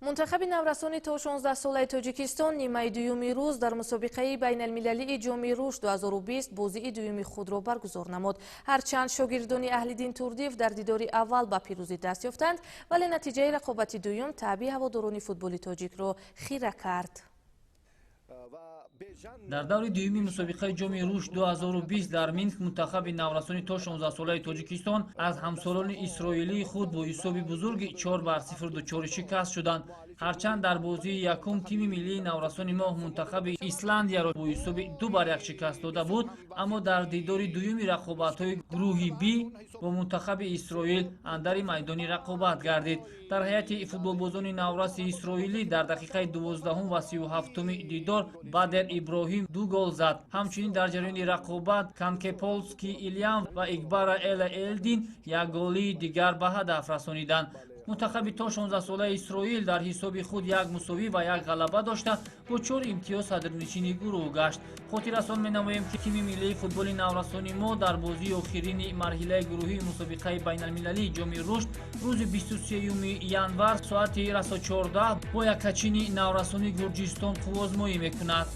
منتخب نورسانی تا 16 ساله تاجیکستان نیمه دومی روز در مسابقه بین المللی جام روش 2020 بازی دومی خود را برگزار نمود. هرچند شاگردان اهل دین توردیف در دیدار اول به پیروزی دست یافتند، ولی نتیجه رقابت دوم تعبیه هواداران فوتبال تاجیک را خیره کرد. در دور دومی مسابقه جام روش 2020 در مینسک منتخب نورسانی تا 16 ساله تاجیکستان از همسالان اسرائیلی خود با حساب بزرگ 4-0 دچار شکست شدند. هرچند در بازی یکم تیم ملی نورسانی ما منتخب ایسلندیا را با حساب 2-1 شکست داده بود، اما در دیدار دومی رقابت‌های گروه بی با منتخب اسرائیل اندر میدان رقابت گردید. در هیئت فوتبالبازان نورس اسرائیلی در دقیقه 12 و 37 دیدار بدر ابراهیم 2 گل زد. همچنین در جریان رقابت کنکپولسکی ایلیان و اکبر الدین یک گلی دیگر به هدف رسانیدند. منتخب تا 16 ساله اسرائیل در حساب خود یک مساوی و یک غلبه داشته با 4 امتیاز صدرنشین گروه گشت. خاطررسان می‌نماییم که تیم ملی فوتبال نورسانی ما در بازی آخرین مرحله گروهی مسابقه بین المللی جام رشد روز 23 ینور ساعت 14 با یک کچین نورسانی گرجستان قوازمایی می‌کند.